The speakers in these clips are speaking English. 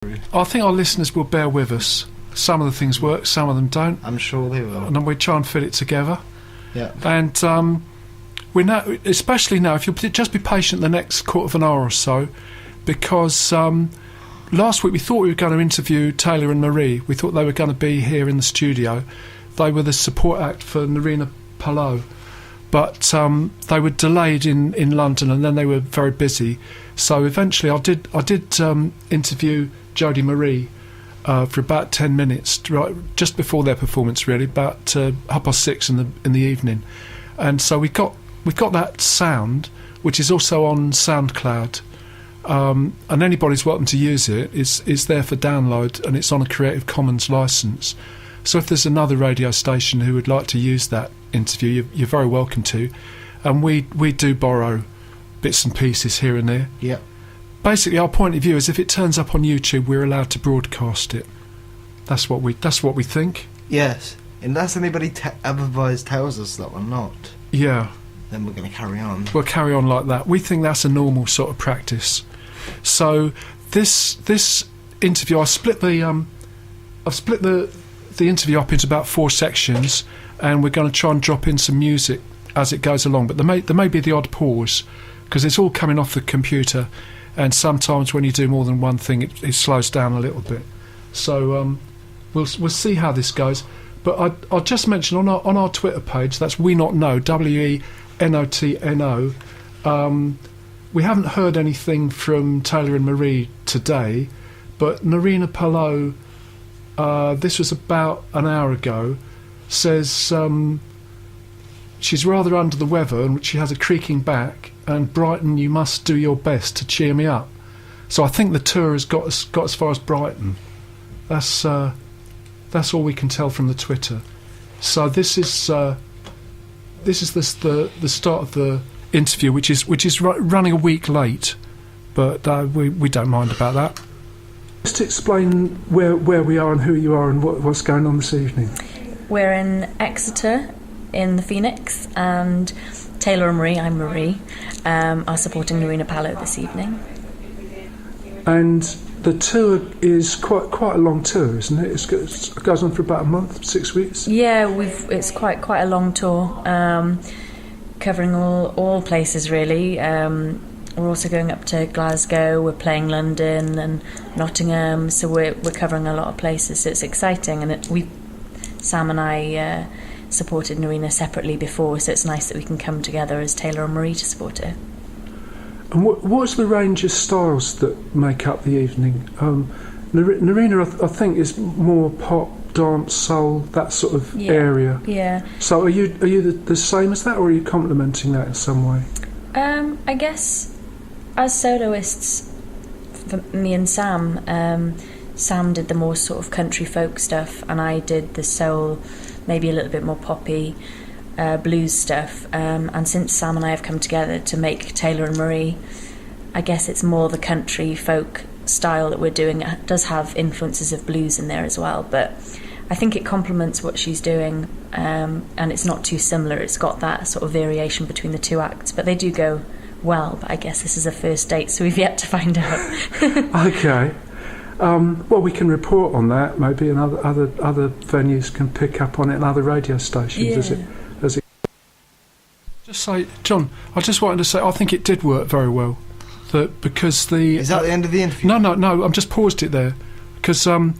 I think our listeners will bear with us. Some of the things work, some of them don't. I'm sure they will. And then we try and fit it together. Yeah. And we know, especially now, if you'll just be patient the next quarter of an hour or so, because last week we thought we were going to interview Taylor and Marie. We thought they were going to be here in the studio. They were the support act for Nerina Palou, but they were delayed in London, and then they were very busy. So eventually I did interview Jodie Marie for about 10 minutes, right, just before their performance, really, about 6:30 in the evening. And so we've got that sound, which is also on SoundCloud, and anybody's welcome to use it. It's there for download, and it's on a Creative Commons license. So if there's another radio station who would like to use that interview, you're very welcome to. And we do borrow bits and pieces here and there. Yeah. Basically, our point of view is if it turns up on YouTube, we're allowed to broadcast it. That's what we think. Yes. Unless anybody otherwise tells us that we're not. Yeah. Then we're going to carry on. We'll carry on like that. We think that's a normal sort of practice. So this interview, I've split the interview up into about 4 sections, and we're going to try and drop in some music as it goes along. But there may be the odd pause because it's all coming off the computer. And sometimes when you do more than one thing, it slows down a little bit. So we'll see how this goes. But I'll just mention on our Twitter page, that's We Not Know, WENOTNO. We haven't heard anything from Taylor and Marie today, but Nerina Palou, this was about an hour ago, says she's rather under the weather and she has a creaking back, and Brighton, you must do your best to cheer me up. So I think the tour has got as far as Brighton. That's all we can tell from the Twitter. So this is the start of the interview, which is running a week late, but we don't mind about that. Just to explain where we are and who you are and what's going on this evening. We're in Exeter, in the Phoenix, and Taylor and Marie, I'm Marie, are supporting Nerina Palou this evening. And the tour is quite a long tour, isn't it? It goes on for about a month, 6 weeks. Yeah, it's quite a long tour, covering all places really. We're also going up to Glasgow. We're playing London and Nottingham, so we're covering a lot of places. So it's exciting, and Sam and I supported Nerina separately before, so it's nice that we can come together as Taylor and Marie to support her. And what's the range of styles that make up the evening? Nerina, I think, is more pop, dance, soul, that sort of area. Yeah. So are you the same as that, or are you complementing that in some way? I guess as soloists, for me and Sam, Sam did the more sort of country folk stuff, and I did the soul, maybe a little bit more poppy, blues stuff. And since Sam and I have come together to make Taylor and Marie, I guess it's more the country folk style that we're doing. It does have influences of blues in there as well, but I think it complements what she's doing, and it's not too similar. It's got that sort of variation between the two acts, but they do go well. But I guess this is a first date, so we've yet to find out. Okay. Well, we can report on that maybe, and other venues can pick up on it, and other radio stations. As it just say, John, I just wanted to say I think it did work very well. Because is that the end of the interview? No. I'm just paused it there because I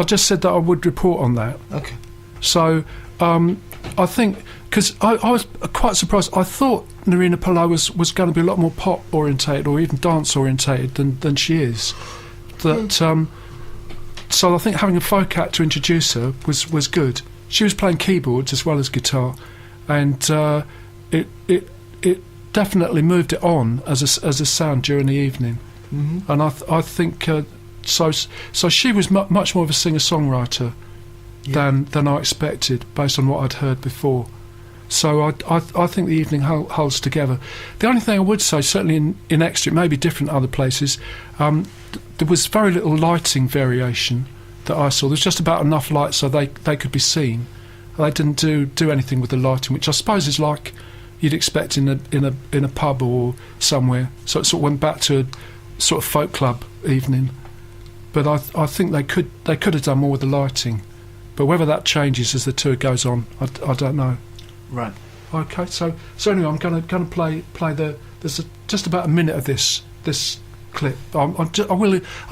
just said that I would report on that. Okay. So I think because I was quite surprised. I thought Nerina Palou was going to be a lot more pop orientated or even dance orientated than she is. So I think having a folk act to introduce her was good. She was playing keyboards as well as guitar, and it definitely moved it on as a sound during the evening. Mm-hmm. And I think so she was much more of a singer-songwriter than I expected based on what I'd heard before. So I think the evening holds together. The only thing I would say, certainly in Exeter, it may be different other places, there was very little lighting variation that I saw. There was just about enough light so they could be seen. They didn't do anything with the lighting, which I suppose is like you'd expect in a pub or somewhere. So it sort of went back to a sort of folk club evening. but I think they could have done more with the lighting. But whether that changes as the tour goes on, I don't know. Right. Okay, so anyway, I'm going to play there's just about a minute of this clip. I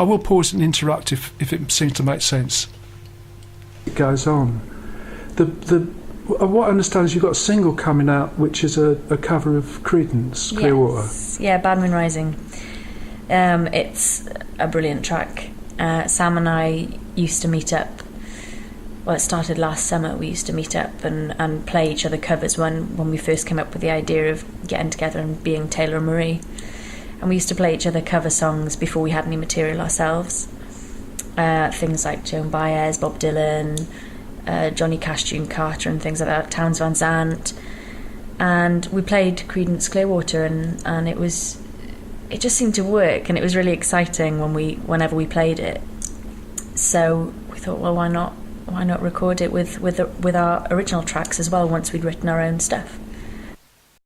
will pause and interrupt if it seems to make sense. It goes on. What I understand is you've got a single coming out, which is a cover of Creedence Clearwater. Yes. Yeah, Bad Moon Rising. It's a brilliant track. Sam and I used to meet up. Well, it started last summer. We used to meet up and play each other covers when we first came up with the idea of getting together and being Taylor and Marie. And we used to play each other cover songs before we had any material ourselves. Things like Joan Baez, Bob Dylan, Johnny Cash, June Carter and things like that, Townes Van Zandt. And we played Creedence Clearwater and it just seemed to work, and it was really exciting whenever we played it. So we thought, well, why not record it with our original tracks as well once we'd written our own stuff.